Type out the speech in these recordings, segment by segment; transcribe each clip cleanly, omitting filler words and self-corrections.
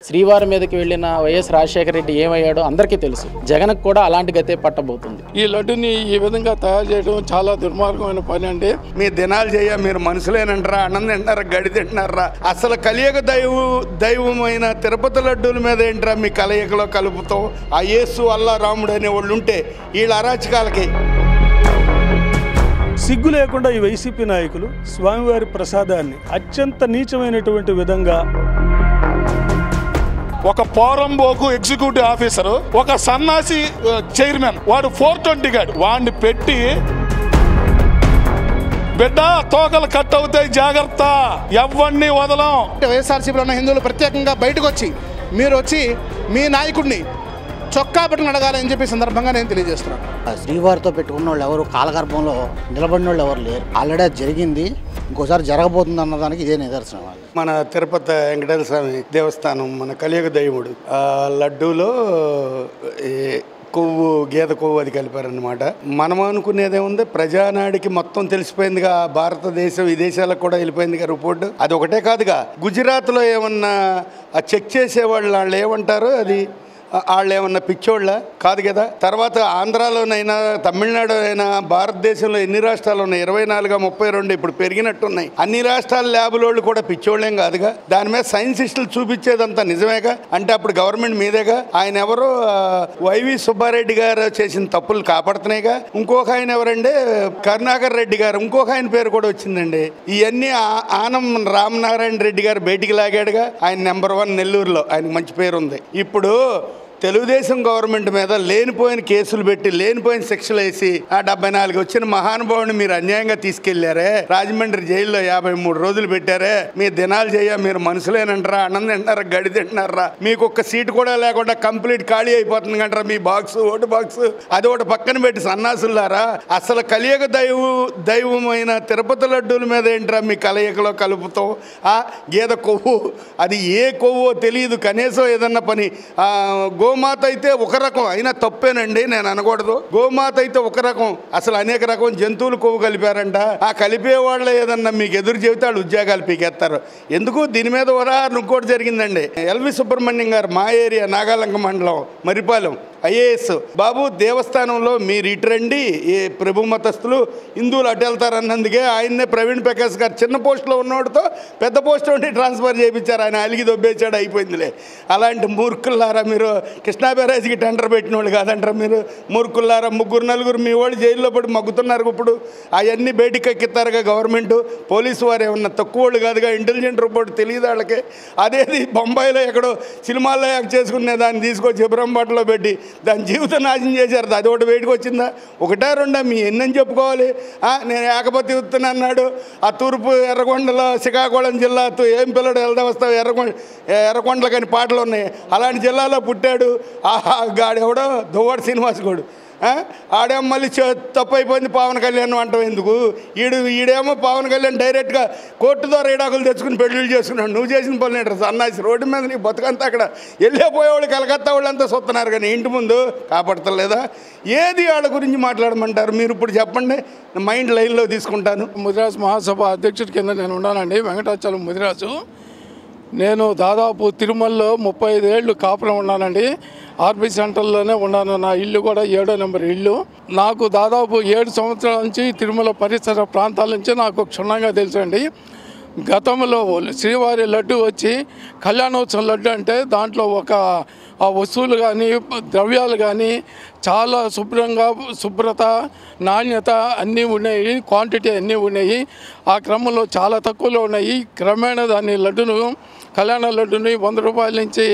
శ్రీవారి మీదకి వెళ్ళిన వైఎస్ రాజశేఖర రెడ్డి ఏమయ్యాడో అందరికీ తెలుసు. జగన్కు కూడా అలాంటి గతే పట్టబోతుంది. ఈ లడ్డుని ఈ విధంగా తయారు చేయడం చాలా దుర్మార్గమైన పని అండి. మీ దినాలు చేయ మీరు మనుషులేనంటారా, అన్నం తింటారా, గడి తింటున్నారా? అసలు కలియుగ దైవమైన తిరుపతి లడ్డూల మీద ఏంట్రా మీ కలయికలో కలుపుతాం? ఆ యేసు అల్లా రాముడు అనే వాళ్ళు ఉంటే వీళ్ళ అరాచకాలకి సిగ్గు లేకుండా ఈ వైసీపీ నాయకులు స్వామివారి ప్రసాదాన్ని అత్యంత నీచమైనటువంటి విధంగా ఒక పోరంబోకు ఎగ్జిక్యూటివ్ ఆఫీసరు, ఒక సన్నాసి చైర్మన్, వాడు 420 గాడు, వాడిని పెట్టి బిడ్డ తోకలు కట్ అవుతాయి జాగ్రత్త, ఎవరిని వదలం. వైఎస్ఆర్సీపీలో ఉన్న హిందువులు ప్రత్యేకంగా బయటకు వచ్చి మీరు వచ్చి మీ నాయకుడిని చొక్కా పెట్టుకుని అడగాలని చెప్పి సందర్భంగా నేను తెలియజేస్తున్నాను. శ్రీవారితో పెట్టుకున్న వాళ్ళు ఎవరు, కాలగర్భంలో నిలబడిన వాళ్ళు ఎవరు లేరు. ఆల్రెడీ జరిగింది, ఇంకోసారి జరగబోతుంది అన్నదానికి ఇదే నిదర్శనం. మన తిరుపతి వెంకటేశ్వర స్వామి దేవస్థానం మన కలియుగ దైవుడు లడ్డూలో కొవ్వు, గేదె కొవ్వు అది కలిపారనమాట. మనం అనుకునేదేముంది, ప్రజానాడికి మొత్తం తెలిసిపోయిందిగా, భారతదేశం విదేశాలకు కూడా వెళ్ళిపోయిందిగా రిపోర్టు. అది ఒకటే కాదుగా, గుజరాత్లో ఏమన్నా చెక్ చేసేవాళ్ళు వాళ్ళు ఏమంటారు, అది వాళ్ళు ఏమన్నా పిచ్చోళ్ళ కాదు కదా. తర్వాత ఆంధ్రాలోనైనా తమిళనాడు అయినా భారతదేశంలో ఎన్ని రాష్ట్రాలు ఉన్నాయి, 24 32 ఇప్పుడు పెరిగినట్టున్నాయి. అన్ని రాష్ట్రాల ల్యాబులోళ్ళు కూడా పిచ్చోళ్ళేం కాదుగా. దాని మీద సైన్సిస్టులు చూపించేదంతా నిజమేగా. అంటే అప్పుడు గవర్నమెంట్ మీదేగా. ఆయన ఎవరో వైవి సుబ్బారెడ్డి గారు చేసిన తప్పులు కాపాడుతున్నాయిగా. ఇంకొక ఆయన ఎవరండి, కరుణాకర్ రెడ్డి గారు, ఇంకొక ఆయన పేరు కూడా వచ్చిందండి. ఇవన్నీ ఆనం రామనారాయణ రెడ్డి గారు బయటికి లాగాడుగా. ఆయన నెంబర్ 1 నెల్లూరులో, ఆయనకు మంచి పేరు ఉంది. ఇప్పుడు తెలుగుదేశం గవర్నమెంట్ మీద లేనిపోయిన కేసులు పెట్టి లేనిపోయిన శిక్షలు వేసి 74 వచ్చిన మహానుభావుని మీరు అన్యాయంగా తీసుకెళ్లారే, రాజమండ్రి జైల్లో 53 రోజులు పెట్టారే. మీ దినాలు చేయ మీరు మనుషులేనంటారా, అన్నం తింటున్నారా, గడి తింటున్నారా? మీకు ఒక్క సీటు కూడా లేకుండా కంప్లీట్ ఖాళీ అయిపోతుంది కంటారా మీ బాక్స్, ఓటు బాక్స్. అది ఒకటి పక్కన పెట్టి సన్నాసులారా, అసలు కలియుగ దైవమైన తిరుపతి లడ్డూల మీద ఏంట్రా మీ కలయికలో కలుపుతాం? గేదె కొవ్వు, అది ఏ కొవ్వో తెలియదు. కనీసం ఏదన్నా పని, గోమాత అయితే ఒక రకం అయినా తప్పేనండి, నేను అనకూడదు. గోమాత అయితే ఒక రకం, అసలు అనేక రకం జంతువులు కొవ్వు కలిపారంట. ఆ కలిపే వాళ్ళ ఏదన్నా మీకు ఎదురు చెబితే వాళ్ళు ఉద్యోగాలు పీకేస్తారు. ఎందుకు? దీని మీద ఉదాహరణ ఇంకోటి జరిగిందండి. ఎల్వి సుబ్రహ్మణ్యం గారు, మా ఏరియా నాగాలంక మండలం మరిపాలెం ఐఏఎస్ బాబు, దేవస్థానంలో మీరు ఇటు రండి, ఏ ప్రభు మతస్థులు హిందువులు అటు వెళ్తారన్నందుకే ఆయన్నే ప్రవీణ్ ప్రకాష్ గారు చిన్న పోస్టులో ఉన్నవాడితో పెద్ద పోస్ట్ ఉండి ట్రాన్స్ఫర్ చేయించారు. ఆయన అలిగి దొబ్బేచాడు, అయిపోయిందిలే. అలాంటి మూర్ఖులారా మీరు, కృష్ణా బ్యారేజ్కి టెండర్ పెట్టిన వాళ్ళు కాదంటారా మీరు? మూర్ఖులారా, 3 మీ వాళ్ళు జైల్లో పడి మగ్గుతున్నారు. ఇప్పుడు అవన్నీ బయటికి ఎక్కిస్తారుగా గవర్నమెంట్. పోలీసు వారు ఏమన్నా తక్కువ వాళ్ళు కాదుగా, ఇంటెలిజెంట్ రిపోర్ట్ తెలియదు వాళ్ళకి. అదేది బొంబాయిలో ఎక్కడో సినిమాల్లో యాక్ట్ చేసుకునే దాన్ని తీసుకొచ్చి ఇబ్రంబాట్లో పెట్టి దాని జీవితం నాశనం చేశారు. అది ఒకటి బయటకు వచ్చిందా? ఒకటా రెండా? మీ ఎన్నని చెప్పుకోవాలి? నేను ఏకపతి ఉత్తున్నా అన్నాడు. ఆ తూర్పు ఎర్రగొండలో శ్రీకాకుళం జిల్లా ఏం పిల్లడు వెళ్దా వస్తావు ఎర్రగొండలు కానీ పాటలు ఉన్నాయి. అలాంటి జిల్లాలో పుట్టాడు. గాడెవడో దువ్వాడు శ్రీనివాస్ గౌడు. ఆడేమో మళ్ళీ తప్పు అయిపోయింది పవన్ కళ్యాణ్ అంటాం ఎందుకు? ఈడేమో పవన్ కళ్యాణ్ డైరెక్ట్గా కోర్టు ద్వారా ఈడాకులు తెచ్చుకుని పెళ్ళిళ్ళు చేసుకున్నాడు. నువ్వు చేసిన పనులు ఏంటారు? సన్నాసి రోడ్డు మీద నీ బతుకంతా అక్కడ వెళ్ళిపోయేవాళ్ళు కలకత్తా వాళ్ళంతా చూస్తున్నారు, కానీ ఇంటి ముందు కాపాడతలేదా? ఏది వాళ్ళ గురించి మాట్లాడమంటారు మీరు? ఇప్పుడు చెప్పండి, మైండ్ లైన్లో తీసుకుంటాను. ముదిరాజు మహాసభ అధ్యక్షుడి కింద నేను ఉన్నానండి, వెంకటాచలం ముదిరాజు. నేను దాదాపు తిరుమలలో 35 ఏళ్ళు కాపురం ఉన్నానండి. ఆర్బీ సెంటర్లోనే ఉన్నాను. నా ఇల్లు కూడా 7వ నెంబర్ ఇల్లు. నాకు దాదాపు 7 సంవత్సరాల నుంచి తిరుమల పరిసర ప్రాంతాల నుంచి నాకు క్షుణ్ణంగా తెలుసండి. గతంలో శ్రీవారి లడ్డు వచ్చి కళ్యాణోత్సవం లడ్డు అంటే దాంట్లో ఒక వస్తువులు కానీ ద్రవ్యాలు కానీ చాలా శుభ్రత, నాణ్యత అన్నీ ఉన్నాయి, క్వాంటిటీ అన్నీ ఉన్నాయి. ఆ క్రమంలో చాలా తక్కువలో ఉన్నాయి. క్రమేణా దాన్ని లడ్డును, కళ్యాణ లడ్డుని 100 రూపాయల నుంచి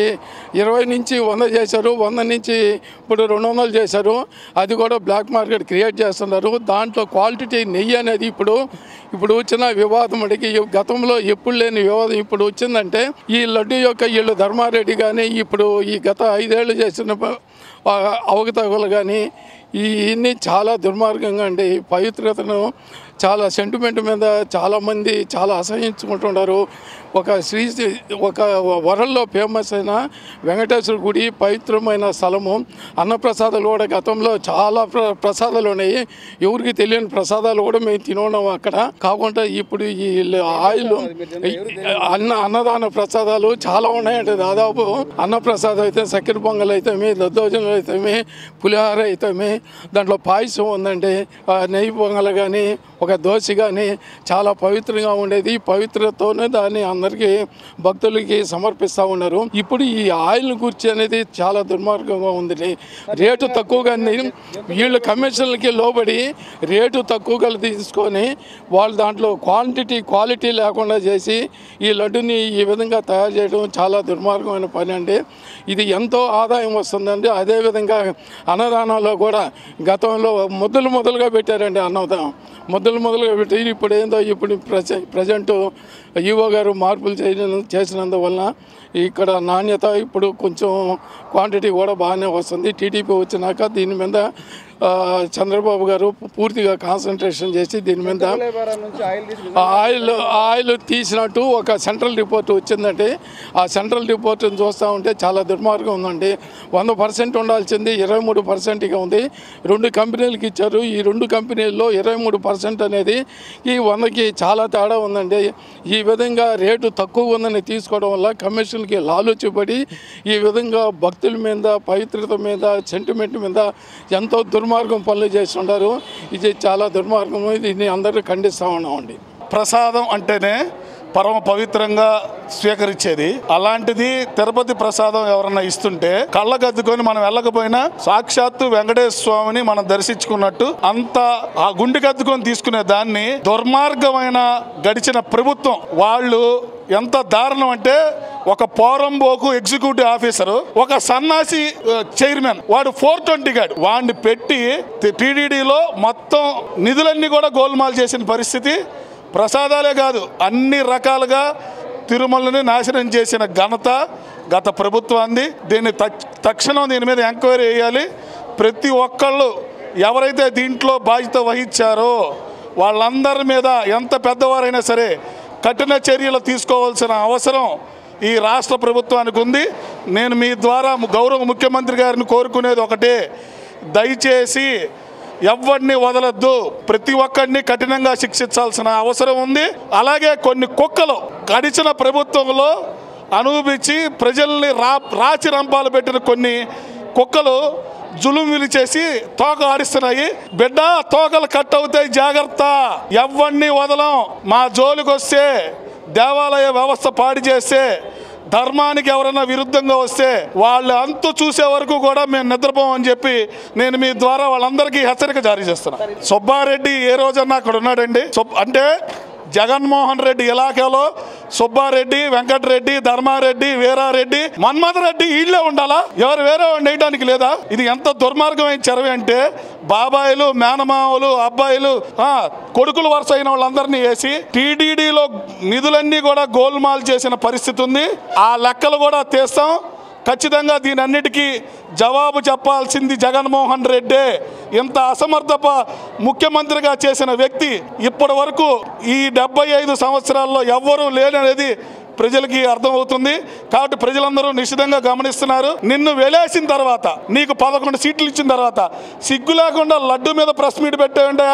20 నుంచి 100 చేశారు. 100 నుంచి ఇప్పుడు 200 చేశారు. అది కూడా బ్లాక్ మార్కెట్ క్రియేట్ చేస్తున్నారు. దాంట్లో క్వాలిటీ నెయ్యి అనేది ఇప్పుడు వచ్చిన వివాదం అడిగి, గతంలో ఎప్పుడు లేని వివాదం ఇప్పుడు వచ్చిందంటే ఈ లడ్డు యొక్క వీళ్ళు ధర్మారెడ్డి కానీ ఇప్పుడు ఈ గత 5 ఏళ్ళు చేసిన అవకతవకలు కానీ ఇన్ని చాలా దుర్మార్గంగా అండి. పవిత్రతను చాలా సెంటిమెంట్ మీద చాలామంది చాలా అసహించుకుంటున్నారు. ఒక వరల్డ్లో ఫేమస్ అయిన వెంకటేశ్వర గుడి పవిత్రమైన స్థలము. అన్నప్రసాదాలు కూడా గతంలో చాలా ప్రసాదాలు ఉన్నాయి. ఎవరికి తెలియని ప్రసాదాలు కూడా మేము తినడం అక్కడ. కాకుండా ఇప్పుడు ఈ ఆయిల్ అన్నదాన ప్రసాదాలు చాలా ఉన్నాయండి. దాదాపు అన్నప్రసాదం అయితే చక్కెర పొంగల్ అయితేమి, దద్దోజనలు అయితేమి, పులిహార అయితేమి, దాంట్లో పాయసం ఉందండి, నెయ్యి పొంగల్ కానీ, ఒక దోశ కానీ చాలా పవిత్రంగా ఉండేది. పవిత్రతతోనే దాన్ని అందరికీ భక్తులకి సమర్పిస్తూ ఉన్నారు. ఇప్పుడు ఈ ఆయిల్ గురించి అనేది చాలా దుర్మార్గంగా ఉంది. రేటు తక్కువగా వీళ్ళు కమిషన్లకి లోబడి రేటు తక్కువగా తీసుకొని వాళ్ళు దాంట్లో క్వాలిటీ లేకుండా చేసి ఈ లడ్డుని ఈ విధంగా తయారు చేయడం చాలా దుర్మార్గమైన పని అండి. ఇది ఎంతో ఆదాయం వస్తుందండి. అదేవిధంగా అన్నదానంలో కూడా గతంలో మొదలుగా పెట్టారండి. అన్నదానం మొదలుగా పెట్టి ఇప్పుడు ఏందో ఇప్పుడు ప్రజెంట్ ఈవో గారు మార్పులు చేసినందువల్ల ఇక్కడ నాణ్యత ఇప్పుడు కొంచెం క్వాంటిటీ కూడా బాగానే వస్తుంది. టీడీపీ వచ్చినాక దీని మీద చంద్రబాబు గారు పూర్తిగా కాన్సన్ట్రేషన్ చేసి దీని మీద ఆయిల్ తీసినట్టు ఒక సెంట్రల్ రిపోర్ట్ వచ్చిందంటే ఆ సెంట్రల్ రిపోర్ట్ని చూస్తూ ఉంటే చాలా దుర్మార్గం ఉందండి. 100% ఉండాల్సింది 23%గా ఉంది. 2 కంపెనీలకు ఇచ్చారు. ఈ 2 కంపెనీల్లో 23% అనేది ఈ 100కి చాలా తేడా ఉందండి. ఈ విధంగా రేటు తక్కువ ఉందని తీసుకోవడం వల్ల కమిషన్కి లాలుచిపడి ఈ విధంగా భక్తుల మీద, పవిత్రత మీద, సెంటిమెంట్ మీద ఎంతో దుర్మార్గం పనులు చేస్తుంటారు. ఇది చాలా దుర్మార్గం. దీన్ని అందరూ ఖండిస్తూ ఉన్నామండి. ప్రసాదం అంటేనే పరమ పవిత్రంగా స్వీకరించేది. అలాంటిది తిరుపతి ప్రసాదం ఎవరన్నా ఇస్తుంటే కళ్ళగద్దుకొని మనం వెళ్ళకపోయినా సాక్షాత్తు వెంకటేశ్వర స్వామిని మనం దర్శించుకున్నట్టు అంత ఆ గుండెకద్దుకొని తీసుకునే దాన్ని దుర్మార్గమైన గడిచిన ప్రభుత్వం వాళ్ళు ఎంత దారుణం అంటే ఒక పోరంబోకు ఎగ్జిక్యూటివ్ ఆఫీసరు, ఒక సన్నాసి చైర్మన్, వాడు 420 గాడు, వాడిని పెట్టి టీడీడీలో మొత్తం నిధులన్నీ కూడా గోల్మాల్ చేసిన పరిస్థితి. ప్రసాదాలే కాదు అన్ని రకాలుగా తిరుమలని నాశనం చేసిన ఘనత గత ప్రభుత్వాన్ని. దీన్ని తక్షణం దీని మీద ఎంక్వైరీ చేయాలి. ప్రతి ఒక్కళ్ళు ఎవరైతే దీంట్లో బాధ్యత వహించారో వాళ్ళందరి మీద ఎంత పెద్దవారైనా సరే కఠిన చర్యలు తీసుకోవాల్సిన అవసరం ఈ రాష్ట్ర ప్రభుత్వానికి ఉంది. నేను మీ ద్వారా గౌరవ ముఖ్యమంత్రి గారిని కోరుకునేది ఒకటే, దయచేసి ఎవరిని వదలొద్దు, ప్రతి ఒక్కరిని కఠినంగా శిక్షించాల్సిన అవసరం ఉంది. అలాగే కొన్ని కుక్కలు గడిచిన ప్రభుత్వంలో అనుభవించి ప్రజల్ని రాచి రంపాలు పెట్టిన కొన్ని కుక్కలు జులుమిలు చేసి తోక ఆడిస్తున్నాయి. బిడ్డ తోకలు కట్ అవుతాయి, జాగ్రత్త, ఎవరిని వదలం. మా జోలికి వస్తే, దేవాలయ వ్యవస్థ పాడు చేస్తే, ధర్మానికి ఎవరైనా విరుద్ధంగా వస్తే వాళ్ళు అంతు చూసే వరకు కూడా మేము నిద్రపోమని చెప్పి నేను మీ ద్వారా వాళ్ళందరికీ హెచ్చరిక జారీ చేస్తున్నాను. సుబ్బారెడ్డి ఏ రోజన్నా అక్కడ ఉన్నాడండి? అంటే జగన్మోహన్ రెడ్డి ఇలాకాలో సుబ్బారెడ్డి, వెంకటరెడ్డి, ధర్మారెడ్డి, వీరారెడ్డి, మన్మథరెడ్డి వీళ్ళే ఉండాలా? ఎవరు వేరే వాడిని వేయడానికి లేదా? ఇది ఎంత దుర్మార్గమైన చర్య అంటే బాబాయిలు, మేనమావులు, అబ్బాయిలు, కొడుకులు వరుస అయిన వాళ్ళందరినీ వేసి టీడీడీలో నిధులన్నీ కూడా గోల్మాల్ చేసిన పరిస్థితి ఉంది. ఆ లెక్కలు కూడా తీస్తాం. ఖచ్చితంగా దీని అన్నిటికీ జవాబు చెప్పాల్సింది జగన్మోహన్ రెడ్డే. ఇంత అసమర్థ ముఖ్యమంత్రిగా చేసిన వ్యక్తి ఇప్పటి వరకు ఈ 75 సంవత్సరాల్లో ఎవ్వరూ లేననేది ప్రజలకి అర్థమవుతుంది. కాబట్టి ప్రజలందరూ నిశ్చితంగా గమనిస్తున్నారు. నిన్ను వెలేసిన తర్వాత, నీకు 11 సీట్లు ఇచ్చిన తర్వాత సిగ్గు లేకుండా లడ్డు మీద ప్రెస్ మీట్ పెట్టావంటే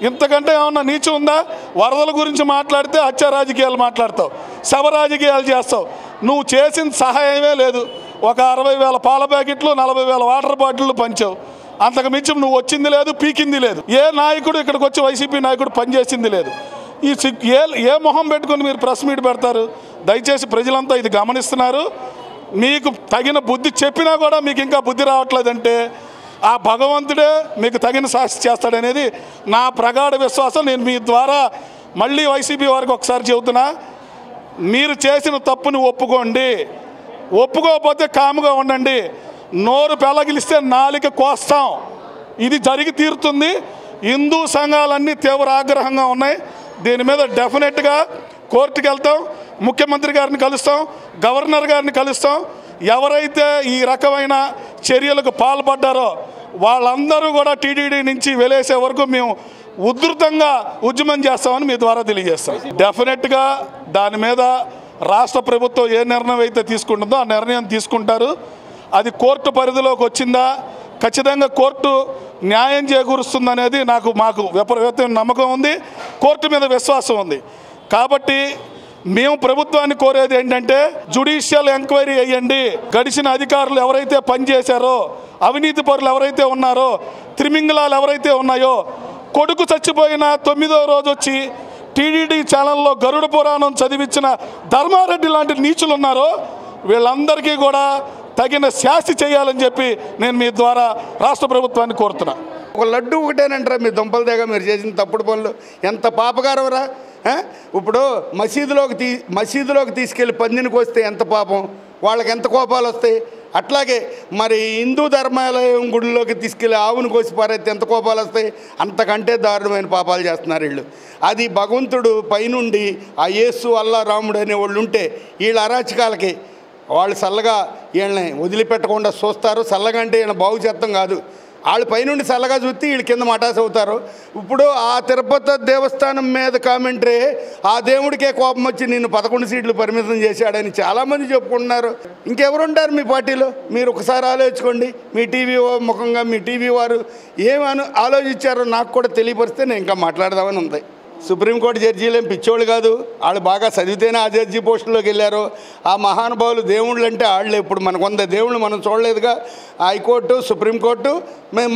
ఇంతకంటే ఏమన్నా నీచం ఉందా? వరదల గురించి మాట్లాడితే హత్య రాజకీయాలు మాట్లాడతావు, శవ రాజకీయాలు చేస్తావు. నువ్వు చేసిన సహాయమే లేదు. ఒక 60,000 పాల ప్యాకెట్లు, 40,000 వాటర్ బాటిళ్ళు పంచావు. అంతకు మించి నువ్వు వచ్చింది లేదు, పీకింది లేదు. ఏ నాయకుడు ఇక్కడికి వచ్చి వైసీపీ నాయకుడు పనిచేసింది లేదు. ఈ ఏ మొహం పెట్టుకుని మీరు ప్రెస్ మీట్ పెడతారు? దయచేసి ప్రజలంతా ఇది గమనిస్తున్నారు. మీకు తగిన బుద్ధి చెప్పినా కూడా మీకు ఇంకా బుద్ధి రావట్లేదంటే ఆ భగవంతుడే మీకు తగిన శాస్తి చేస్తాడనేది నా ప్రగాఢ విశ్వాసం. నేను మీ ద్వారా మళ్ళీ వైసీపీ వారికి ఒకసారి చెబుతున్నా, మీరు చేసిన తప్పుని ఒప్పుకోండి. ఒప్పుకోకపోతే కాముగా ఉండండి. నోరు పెళ్ళగిలిస్తే నాలిక కోస్తాం. ఇది జరిగి తీరుతుంది. హిందూ సంఘాలన్నీ తీవ్ర ఆగ్రహంగా ఉన్నాయి. దీని మీద డెఫినెట్గా కోర్టుకు వెళ్తాం, ముఖ్యమంత్రి గారిని కలుస్తాం, గవర్నర్ గారిని కలుస్తాం. ఎవరైతే ఈ రకమైన చర్యలకు పాల్పడ్డారో వాళ్ళందరూ కూడా టీటీడీ నుంచి వెలేసే వరకు మేము ఉధృతంగా ఉద్యమం చేస్తామని మీ ద్వారా తెలియజేస్తాం. డెఫినెట్గా దాని మీద రాష్ట్ర ప్రభుత్వం ఏ నిర్ణయం అయితే తీసుకుంటుందో ఆ నిర్ణయం తీసుకుంటారు. అది కోర్టు పరిధిలోకి వచ్చిందా ఖచ్చితంగా కోర్టు న్యాయం చేకూరుస్తుందనేది మాకు విపరీతమైన నమ్మకం ఉంది, కోర్టు మీద విశ్వాసం ఉంది. కాబట్టి మేము ప్రభుత్వాన్ని కోరేది ఏంటంటే జ్యుడిషియల్ ఎంక్వైరీ అయ్యండి. గడిచిన అధికారులు ఎవరైతే పనిచేశారో, అవినీతి పరులు ఎవరైతే ఉన్నారో, త్రిమింగళాలు ఎవరైతే ఉన్నాయో, కొడుకు చచ్చిపోయిన 9వ రోజు వచ్చి టీటీడీ ఛానల్లో గరుడ పురాణం చదివించిన ధర్మారెడ్డి లాంటి నీచులు ఉన్నారో వీళ్ళందరికీ కూడా తగిన శాస్తి చేయాలని చెప్పి నేను మీ ద్వారా రాష్ట్ర ప్రభుత్వాన్ని కోరుతున్నా. ఒక లడ్డు ఒకటేనంటారా మీ దుంపల దగ్గర మీరు చేసిన తప్పుడు పనులు? ఎంత పాపకారవరా! ఇప్పుడు మసీదులోకి తీసుకెళ్ళి పందిని కోస్తే ఎంత పాపం, వాళ్ళకి ఎంత కోపాలు వస్తాయి. అట్లాగే మరి హిందూ ధర్మాలయం గుడిలోకి తీసుకెళ్ళి ఆవును కోసి పారైతే ఎంత కోపాలు వస్తాయి. అంతకంటే దారుణమైన పాపాలు చేస్తున్నారు వీళ్ళు. అది భగవంతుడు పైనుండి ఆ యేసు అల్లా రాముడు అనే వాళ్ళు ఉంటే వీళ్ళ అరాచకాలకి వాళ్ళు చల్లగా వీళ్ళని వదిలిపెట్టకుండా చూస్తారు. చల్లగా అంటే వీళ్ళని బాగు చేస్తాం కాదు, వాళ్ళు పైనుండి చల్లగా చూస్తే వీళ్ళు కింద మటాస్ అవుతారు. ఇప్పుడు ఆ తిరుపతి దేవస్థానం మీద కామెంటరీ, ఆ దేవుడికే కోపం వచ్చి నిన్ను 11 సీట్లు పరిమితం చేశాడని చాలామంది చెప్పుకుంటున్నారు. ఇంకెవరుంటారు మీ పార్టీలో? మీరు ఒకసారి ఆలోచించుకోండి. మీ టీవీ ముఖంగా మీ టీవీ వారు ఏమని ఆలోచించారో నాకు కూడా తెలియపరిస్తే నేను ఇంకా మాట్లాడదామని ఉంది. సుప్రీంకోర్టు జడ్జీలు ఏం పిచ్చోళ్ళు కాదు, వాళ్ళు బాగా చదివితేనే ఆ జడ్జి పోస్టుల్లోకి వెళ్ళారు. ఆ మహానుభావులు దేవుళ్ళు అంటే వాళ్ళే. ఇప్పుడు మనకు 100 దేవుళ్ళు మనం చూడలేదుగా. హైకోర్టు, సుప్రీంకోర్టు,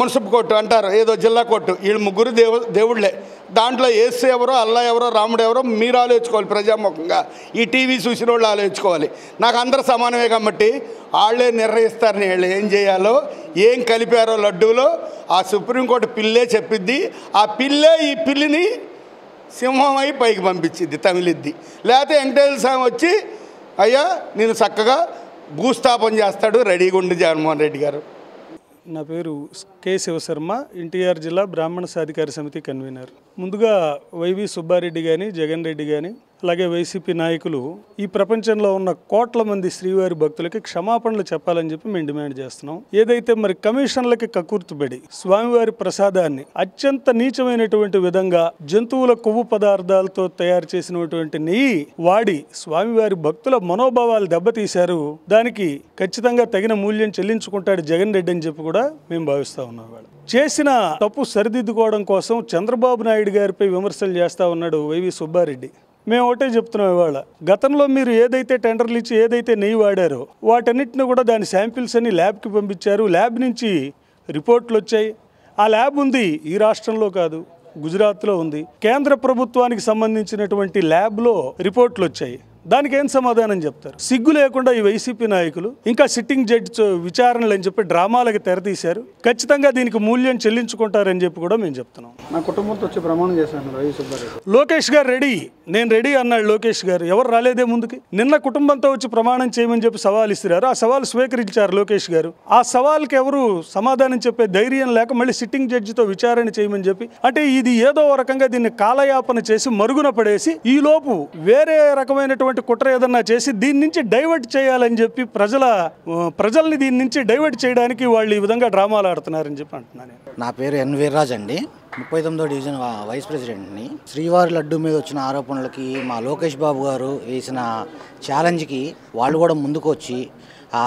మున్సిపల్ కోర్టు అంటారు, ఏదో జిల్లా కోర్టు, వీళ్ళు ముగ్గురు దేవుళ్ళే. దాంట్లో యేసు ఎవరో, అల్లా ఎవరో, రాముడు ఎవరో మీరు ఆలోచించుకోవాలి. ప్రజాముఖంగా ఈ టీవీ చూసిన వాళ్ళు ఆలోచించుకోవాలి. నాకు అందరూ సమానమే కాబట్టి వాళ్ళే నిర్ణయిస్తారని వీళ్ళు ఏం చేయాలో, ఏం కలిపారో లడ్డూలో ఆ సుప్రీంకోర్టు పిల్లే చెప్పిద్ది. ఆ పిల్లే ఈ పిల్లిని సింహం అయి పైకి పంపించింది, తమిళిద్ది. లేకపోతే వెంకటేశ్వర స్వామి వచ్చి అయ్యా నేను చక్కగా భూస్థాపన చేస్తాడు. రెడీగా ఉండి జగన్మోహన్ రెడ్డి గారు. నా పేరు కె శివశర్మ, ఎన్టీఆర్ జిల్లా బ్రాహ్మణ సాధికార సమితి కన్వీనర్. ముందుగా వైవి సుబ్బారెడ్డి కానీ, జగన్ రెడ్డి కానీ, అలాగే వైసీపీ నాయకులు ఈ ప్రపంచంలో ఉన్న కోట్ల మంది శ్రీవారి భక్తులకి క్షమాపణలు చెప్పాలని చెప్పి మేము డిమాండ్ చేస్తున్నాం. ఏదైతే మరి కమిషన్లకి కక్కుర్తుబడి స్వామివారి ప్రసాదాన్ని అత్యంత నీచమైనటువంటి విధంగా జంతువుల కొవ్వు పదార్థాలతో తయారు చేసినటువంటి నెయ్యి వాడి స్వామివారి భక్తుల మనోభావాలు దెబ్బతీశారు. దానికి ఖచ్చితంగా తగిన మూల్యం చెల్లించుకుంటాడు జగన్ రెడ్డి అని చెప్పి కూడా మేము భావిస్తా ఉన్నాం. చేసిన తప్పు సరిదిద్దుకోవడం కోసం చంద్రబాబు నాయుడు గారిపై విమర్శలు చేస్తూ ఉన్నాడు వైవి సుబ్బారెడ్డి. మేము ఒకటే చెప్తున్నాం, ఇవాళ గతంలో మీరు ఏదైతే టెండర్లు ఇచ్చి ఏదైతే నెయ్యి వాడారో వాటన్నిటిని కూడా దాని శాంపిల్స్ అన్ని ల్యాబ్కి పంపించారు. ల్యాబ్ నుంచి రిపోర్ట్లు వచ్చాయి. ఆ ల్యాబ్ ఉంది ఈ రాష్ట్రంలో కాదు, గుజరాత్లో ఉంది. కేంద్ర ప్రభుత్వానికి సంబంధించినటువంటి ల్యాబ్లో రిపోర్ట్లు వచ్చాయి. దానికి ఏం సమాధానం చెప్తారు? సిగ్గు లేకుండా ఈ వైసీపీ నాయకులు ఇంకా సిట్టింగ్ జడ్జి విచారణలు అని చెప్పి డ్రామాలకు తెరతీశారు. ఖచ్చితంగా దీనికి మూల్యం చెల్లించుకుంటారని చెప్పి కూడా మేము చెప్తున్నాం. నా కుటుంబంతో వచ్చి ప్రమాణం చేశాను వైవి సుబ్బారెడ్డి. లోకేష్ గారు రెడీ, నేను రెడీ అన్నాడు లోకేష్ గారు. ఎవరు రాలేదే ముందుకి? నిన్న కుటుంబంతో వచ్చి ప్రమాణం చేయమని చెప్పి సవాల్ ఇస్తున్నారు. ఆ సవాల్ స్వీకరించారు లోకేష్ గారు. ఆ సవాల్కి ఎవరు సమాధానం చెప్పే ధైర్యం లేక మళ్ళీ సిట్టింగ్ జడ్జితో విచారణ చేయమని చెప్పి, అంటే ఇది ఏదో రకంగా దీన్ని కాలయాపన చేసి మరుగున పడేసి ఈ లోపు వేరే రకమైనటువంటి కుట్ర ఏదన్నా చేసి దీని నుంచి డైవర్ట్ చేయాలని చెప్పి ప్రజల్ని దీని నుంచి డైవర్ట్ చేయడానికి వాళ్ళు ఈ విధంగా డ్రామాలు ఆడుతున్నారని చెప్పి అంటున్నాను. నా పేరు ఎన్ వీర్రాజ్ అండి, 39వ డివిజన్ వైస్ ప్రెసిడెంట్ని. శ్రీవారి లడ్డు మీద వచ్చిన ఆరోపణలకి మా లోకేష్ బాబు గారు వేసిన ఛాలెంజ్కి వాళ్ళు కూడా ముందుకు వచ్చి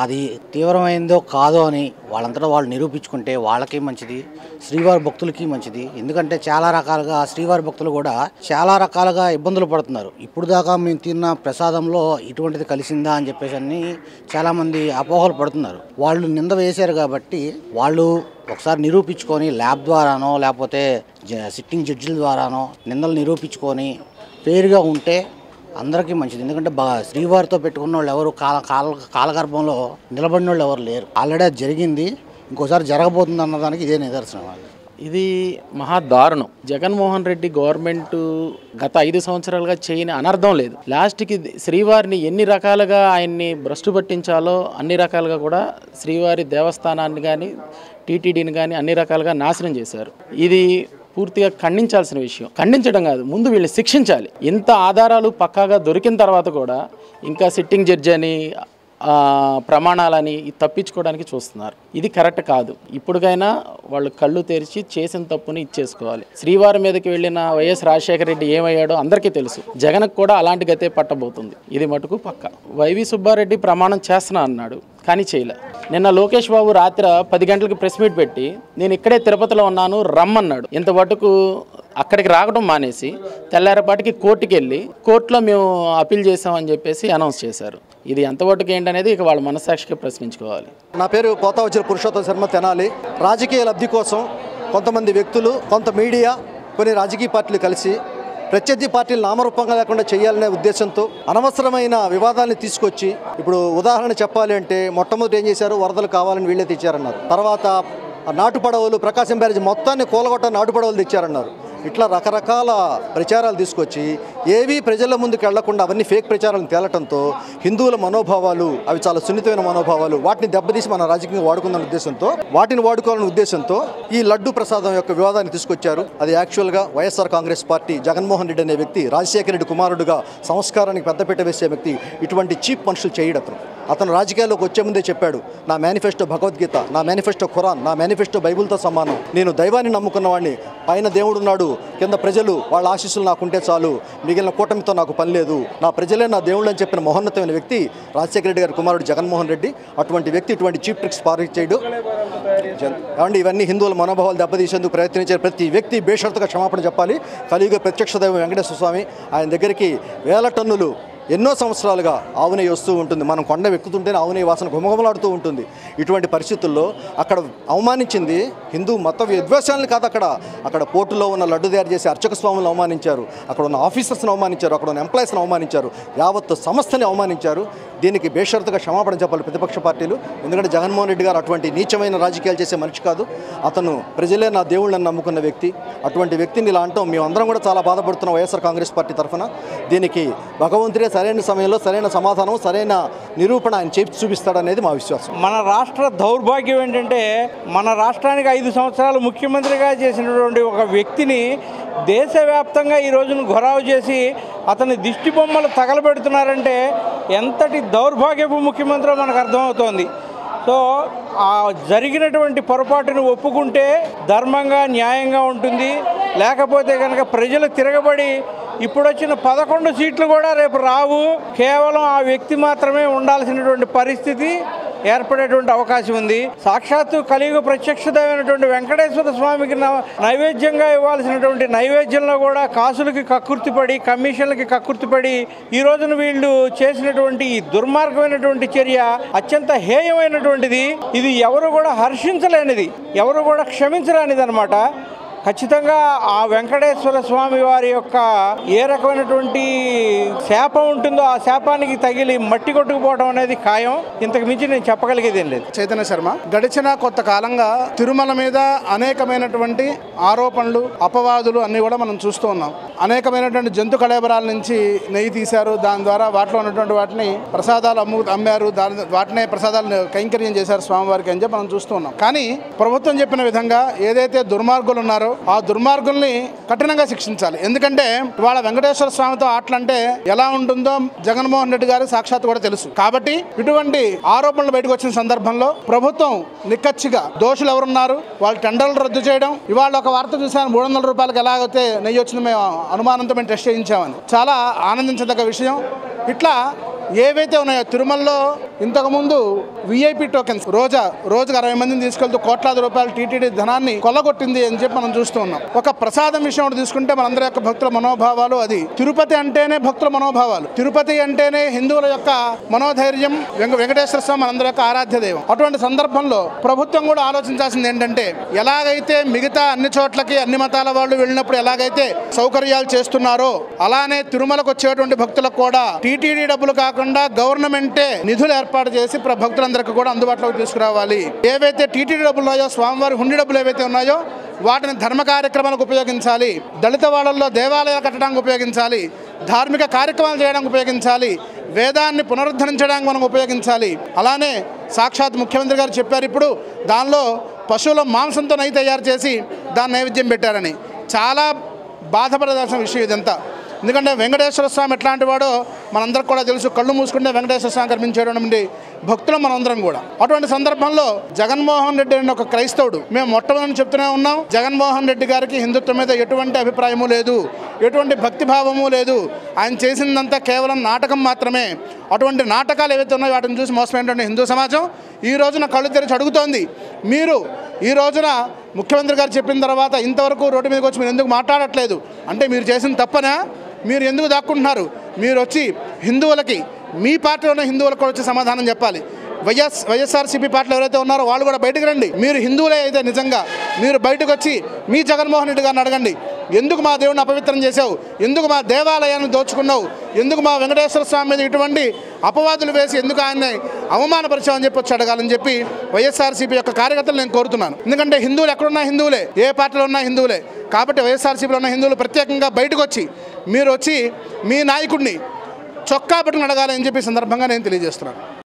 అది తీవ్రమైందో కాదో అని వాళ్ళంతటా వాళ్ళు నిరూపించుకుంటే వాళ్ళకి మంచిది, శ్రీవారి భక్తులకి మంచిది. ఎందుకంటే చాలా రకాలుగా శ్రీవారి భక్తులు కూడా చాలా రకాలుగా ఇబ్బందులు పడుతున్నారు. ఇప్పుడు దాకా మేము తిన్న ప్రసాదంలో ఇటువంటిది కలిసిందా అని చెప్పేసి అన్ని చాలామంది అపోహలు పడుతున్నారు. వాళ్ళు నింద వేశారు కాబట్టి వాళ్ళు ఒకసారి నిరూపించుకొని ల్యాబ్ ద్వారానో లేకపోతే సిట్టింగ్ జడ్జిల ద్వారానో నిందలు నిరూపించుకొని ఫెయిర్గా ఉంటే అందరికీ మంచిది. ఎందుకంటే శ్రీవారితో పెట్టుకున్న వాళ్ళు ఎవరు కాలగర్భంలో నిలబడిన వాళ్ళు ఎవరు లేరు. ఆల్రెడీ జరిగింది, ఇంకోసారి జరగబోతుంది అన్నదానికి ఇదే నిదర్శనం. ఇది మహా దారుణం. జగన్మోహన్ రెడ్డి గవర్నమెంట్ గత 5 సంవత్సరాలుగా చేయని అనర్థం లేదు. లాస్ట్కి శ్రీవారిని ఎన్ని రకాలుగా ఆయన్ని భ్రష్టు పట్టించాలో అన్ని రకాలుగా కూడా శ్రీవారి దేవస్థానాన్ని కానీ టీటీడీని కానీ అన్ని రకాలుగా నాశనం చేశారు. ఇది పూర్తిగా ఖండించాల్సిన విషయం. ఖండించడం కాదు, ముందు వీళ్ళని శిక్షించాలి. ఇంత ఆధారాలు పక్కాగా దొరికిన తర్వాత కూడా ఇంకా సిట్టింగ్ జడ్జి అని ప్రమాణాలని తప్పించుకోవడానికి చూస్తున్నారు. ఇది కరెక్ట్ కాదు. ఇప్పటికైనా వాళ్ళు కళ్ళు తెరిచి చేసిన తప్పుని ఇచ్చేసుకోవాలి. శ్రీవారి మీదకి వెళ్ళిన వైఎస్ రాజశేఖర రెడ్డి ఏమయ్యాడో అందరికీ తెలుసు. జగన్కు కూడా అలాంటి గతే పట్టబోతుంది. ఇది మటుకు పక్క. వైవి సుబ్బారెడ్డి ప్రమాణం చేస్తున్నా అన్నాడు, కానీ చేయలే. నిన్న లోకేష్ బాబు రాత్రి 10 గంటలకు ప్రెస్ మీట్ పెట్టి నేను ఇక్కడే తిరుపతిలో ఉన్నాను రమ్మన్నాడు. ఇంతవరకు అక్కడికి రావడం మానేసి తెల్లారపాటికి కోర్టుకి వెళ్ళి కోర్టులో మేము అప్పీల్ చేసామని చెప్పేసి అనౌన్స్ చేశారు. ఇది ఎంతవరకు ఏంటనేది ఇక వాళ్ళ మనస్సాక్షికి ప్రశ్నించుకోవాలి. నా పేరు పోతావచ్చిన పురుషోత్తమ శర్మ తెనాలి. రాజకీయ లబ్ధి కోసం కొంతమంది వ్యక్తులు, కొంత మీడియా, కొన్ని రాజకీయ పార్టీలు కలిసి ప్రత్యర్థి పార్టీలు నామరూపంగా లేకుండా చేయాలనే ఉద్దేశంతో అనవసరమైన వివాదాన్ని తీసుకొచ్చి, ఇప్పుడు ఉదాహరణ చెప్పాలి అంటే మొట్టమొదటి ఏం చేశారు, వరదలు కావాలని వీళ్ళే తెచ్చారన్నారు. తర్వాత నాటు పడవలు, ప్రకాశం బ్యారేజ్ మొత్తాన్ని కూలగొట్ట నాటు పడవలు తెచ్చారన్నారు. ఇట్లా రకరకాల ప్రచారాలు తీసుకొచ్చి ఏవి ప్రజల ముందుకు వెళ్లకుండా అవన్నీ ఫేక్ ప్రచారాలను తేలటంతో హిందువుల మనోభావాలు, అవి చాలా సున్నితమైన మనోభావాలు, వాటిని దెబ్బతీసి మన రాజకీయంగా వాడుకుందన్న ఉద్దేశంతో, వాటిని వాడుకోవాలనే ఉద్దేశంతో ఈ లడ్డు ప్రసాదం యొక్క వివాదాన్ని తీసుకొచ్చారు. అది యాక్చువల్గా వైఎస్ఆర్ కాంగ్రెస్ పార్టీ జగన్మోహన్ రెడ్డి అనే వ్యక్తి, రాజశేఖర రెడ్డి కుమారుడుగా సంస్కారానికి పెద్దపీట వేసే వ్యక్తి ఇటువంటి చీప్ మనుషులు చేయడం. అతను రాజకీయాల్లోకి వచ్చే ముందే చెప్పాడు, నా మేనిఫెస్టో భగవద్గీత, నా మేనిఫెస్టో ఖురాన్, నా మేనిఫెస్టో బైబుల్తో సమానం. నేను దైవాన్ని నమ్ముకున్నవాడిని, పైన దేవుడున్నాడు, కింద ప్రజలు, వాళ్ళ ఆశీస్సులు నాకుంటే చాలు, మిగిలిన కూటమితో నాకు పని లేదు, నా ప్రజలే నా దేవుళ్ళు అని చెప్పిన మహోన్నతమైన వ్యక్తి రాజశేఖర రెడ్డి గారి కుమారుడు జగన్మోహన్ రెడ్డి. అటువంటి వ్యక్తి ఇటువంటి చీప్ ట్రిక్స్ చేయడు. కాబట్టి ఇవన్నీ హిందువుల మనోభావాలు దెబ్బతీసేందుకు ప్రయత్నించే ప్రతి వ్యక్తి బేషరతుగా క్షమాపణ చెప్పాలి. కలియుగ ప్రత్యక్ష దైవం వెంకటేశ్వర స్వామి, ఆయన దగ్గరికి వేల టన్నులు ఎన్నో సంవత్సరాలుగా ఆవు నెయ్యి వస్తూ ఉంటుంది. మనం కొండ ఎక్కుతుంటేనే ఆవు నెయ్యి వాసన గుమగుమలాడుతూ ఉంటుంది. ఇటువంటి పరిస్థితుల్లో అక్కడ అవమానించింది హిందూ మత విద్వేషాలను కాదు, అక్కడ పోర్టులో ఉన్న లడ్డు తయారు చేసే అర్చక స్వాములను అవమానించారు, అక్కడ ఉన్న ఆఫీసర్స్ని అవమానించారు, అక్కడ ఉన్న ఎంప్లాయీస్ని అవమానించారు, యావత్తు సంస్థని అవమానించారు. దీనికి బేషరతుగా క్షమాపణ చెప్పాలి ప్రతిపక్ష పార్టీలు. ఎందుకంటే జగన్మోహన్ రెడ్డి గారు అటువంటి నీచమైన రాజకీయాలు చేసే మనిషి కాదు. అతను ప్రజలే నా దేవుళ్ళని నమ్ముకున్న వ్యక్తి. అటువంటి వ్యక్తిని ఇలా అంటాం మేమందరం కూడా చాలా బాధపడుతున్నాం వైఎస్ఆర్ కాంగ్రెస్ పార్టీ తరఫున. దీనికి భగవంతుడే సరైన సమయంలో సరైన సమాధానం, సరైన నిరూపణ ఆయన చేసి చూపిస్తాడనేది మా విశ్వాసం. మన రాష్ట్ర దౌర్భాగ్యం ఏంటంటే, మన రాష్ట్రానికి 5 సంవత్సరాలు ముఖ్యమంత్రిగా చేసినటువంటి ఒక వ్యక్తిని దేశవ్యాప్తంగా ఈ రోజును గొరావు చేసి అతని దిష్టి బొమ్మలు తగలబెడుతున్నారంటే ఎంతటి దౌర్భాగ్యపు ముఖ్యమంత్రో మనకు అర్థమవుతోంది. సో ఆ జరిగినటువంటి పొరపాటును ఒప్పుకుంటే ధర్మంగా, న్యాయంగా ఉంటుంది. లేకపోతే కనుక ప్రజలు తిరగబడి ఇప్పుడు వచ్చిన 11 సీట్లు కూడా రేపు రావు, కేవలం ఆ వ్యక్తి మాత్రమే ఉండాల్సినటువంటి పరిస్థితి ఏర్పడేటువంటి అవకాశం ఉంది. సాక్షాత్తు కలియుగ ప్రత్యక్షమైనటువంటి వెంకటేశ్వర స్వామికి నైవేద్యంగా ఇవ్వాల్సినటువంటి నైవేద్యంలో కూడా కాసులకి కక్కుర్తిపడి, కమిషన్లకి కక్కుర్తిపడి ఈ రోజున వీళ్ళు చేసినటువంటి ఈ దుర్మార్గమైనటువంటి చర్య అత్యంత హేయమైనటువంటిది. ఇది ఎవరు కూడా హర్షించలేనిది, ఎవరు కూడా క్షమించలేనిది అనమాట. ఖచ్చితంగా ఆ వెంకటేశ్వర స్వామి వారి యొక్క ఏ రకమైనటువంటి శాపం ఉంటుందో ఆ శాపానికి తగిలి మట్టి కొట్టుకుపోవడం అనేది ఖాయం. ఇంతకు మించి నేను చెప్పగలిగేది ఏం లేదు. చైతన్య శర్మ, గడిచిన కొంతకాలంగా తిరుమల మీద అనేకమైనటువంటి ఆరోపణలు, అపవాదులు అన్నీ కూడా మనం చూస్తూ ఉన్నాం. అనేకమైనటువంటి జంతు కళేబరాల నుంచి నెయ్యి తీశారు, దాని ద్వారా వాటిలో ఉన్నటువంటి వాటిని ప్రసాదాలు అమ్మారు, వాటినే ప్రసాదాలను కైంకర్యం చేశారు స్వామివారికి అని చెప్పి మనం చూస్తూ ఉన్నాం. కానీ ప్రభుత్వం చెప్పిన విధంగా ఏదైతే దుర్మార్గులు ఉన్నారో ఆ దుర్మార్గుల్ని కఠినంగా శిక్షించాలి. ఎందుకంటే ఇవాళ వెంకటేశ్వర స్వామితో ఆటలంటే ఎలా ఉంటుందో జగన్మోహన్ రెడ్డి గారు సాక్షాత్ కూడా తెలుసు. కాబట్టి ఇటువంటి ఆరోపణలు బయటకు వచ్చిన సందర్భంలో ప్రభుత్వం నిక్కచ్చిగా దోషులు ఎవరున్నారు వాళ్ళ టెండర్లు రద్దు చేయడం. ఇవాళ ఒక వార్త చూసాను, 300 రూపాయలకు ఎలాగైతే నెయ్యి వచ్చిందో మేము అనుమానంతో మేము టెస్ట్ చేయించామని. చాలా ఆనందించదగ్గ విషయం. ఇట్లా ఏవైతే ఉన్నాయో తిరుమలలో ఇంతకుముందు విఐపి టోకెన్స్ రోజుకు 60 మందిని తీసుకెళ్తూ కోట్లాది రూపాయలు టీటీడీ ధనాన్ని కొల్లగొట్టింది అని చెప్పి మనం చూస్తూ ఉన్నాం. ఒక ప్రసాదం విషయం ఒకటి తీసుకుంటే మనందరి యొక్క భక్తుల మనోభావాలు, అది తిరుపతి అంటేనే భక్తుల మనోభావాలు, తిరుపతి అంటేనే హిందువుల యొక్క మనోధైర్యం, వెంకటేశ్వర స్వామి మనందరి యొక్క ఆరాధ్య దైవం. అటువంటి సందర్భంలో ప్రభుత్వం కూడా ఆలోచించాల్సింది ఏంటంటే, ఎలాగైతే మిగతా అన్ని చోట్లకి అన్ని మతాల వాళ్ళు వెళ్ళినప్పుడు ఎలాగైతే సౌకర్యాలు చేస్తున్నారో అలానే తిరుమలకు వచ్చేటువంటి భక్తులకు కూడా టీటీడీ డబ్బులు కాకుండా గవర్నమెంటే నిధులు ఏర్పాటు చేసి భక్తులందరికీ కూడా అందుబాటులోకి తీసుకురావాలి. ఏవైతే టీటీడీ డబ్బులు ఉన్నాయో, స్వామివారి హుండీ డబ్బులు ఏవైతే ఉన్నాయో వాటిని ధర్మ కార్యక్రమాలకు ఉపయోగించాలి, దళిత వాళ్ళల్లో దేవాలయాలు కట్టడానికి ఉపయోగించాలి, ధార్మిక కార్యక్రమాలు చేయడానికి ఉపయోగించాలి, వేదాన్ని పునరుద్ధరించడానికి మనం ఉపయోగించాలి. అలానే సాక్షాత్ ముఖ్యమంత్రి గారు చెప్పారు, ఇప్పుడు దానిలో పశువుల మాంసంతో నెయ్యి తయారు చేసి దాన్ని నైవేద్యం పెట్టారని. చాలా బాధపడాల్సిన విషయం ఇదంతా. ఎందుకంటే వెంకటేశ్వర స్వామి ఎట్లాంటి వాడో మనందరికి కూడా తెలుసు. కళ్ళు మూసుకుంటే వెంకటేశ్వర స్వామి కనిపించేటువంటి భక్తులు మనందరం కూడా. అటువంటి సందర్భంలో జగన్మోహన్ రెడ్డి అనే ఒక క్రైస్తవుడు, మేము మొట్టమొదటి చెప్తూనే ఉన్నాం, జగన్మోహన్ రెడ్డి గారికి హిందుత్వం మీద ఎటువంటి అభిప్రాయము లేదు, ఎటువంటి భక్తిభావము లేదు. ఆయన చేసిందంతా కేవలం నాటకం మాత్రమే. అటువంటి నాటకాలు ఏవైతే ఉన్నాయో వాటిని చూసి మోసమైనటువంటి హిందూ సమాజం ఈ రోజున కళ్ళు తెరిచి అడుగుతోంది. మీరు ఈ రోజున ముఖ్యమంత్రి గారు చెప్పిన తర్వాత ఇంతవరకు రోడ్డు మీదకి వచ్చి మీరు ఎందుకు మాట్లాడట్లేదు అంటే మీరు చేసిన తప్పనా? మీరు ఎందుకు దాక్కుంటున్నారు? మీరు వచ్చి హిందువులకి, మీ పార్టీలో ఉన్న హిందువులకు కూడా వచ్చి సమాధానం చెప్పాలి. వైఎస్ఆర్సీపీ పార్టీలో ఎవరైతే ఉన్నారో వాళ్ళు కూడా బయటకు రండి. మీరు హిందువులే అయితే నిజంగా మీరు బయటకు వచ్చి మీ జగన్మోహన్ రెడ్డి గారిని అడగండి, ఎందుకు మా దేవుడిని అపవిత్రం చేసావు, ఎందుకు మా దేవాలయాన్ని దోచుకున్నావు, ఎందుకు మా వెంకటేశ్వర స్వామి మీద ఇటువంటి అపవాదులు వేసి ఎందుకు ఆయన్ని అవమానపరిచామని చెప్పి వచ్చి అడగాలని చెప్పి వైఎస్ఆర్సీపీ యొక్క కార్యకర్తలు నేను కోరుతున్నాను. ఎందుకంటే హిందువులు ఎక్కడున్నా హిందువులే, ఏ పార్టీలో ఉన్నా హిందువులే. కాబట్టి వైఎస్ఆర్సీపీలో ఉన్న హిందువులు ప్రత్యేకంగా బయటకు వచ్చి మీరు వచ్చి మీ నాయకుడిని చొక్కా పట్టుకుని అడగాలని చెప్పి సందర్భంగా నేను తెలియజేస్తున్నాను.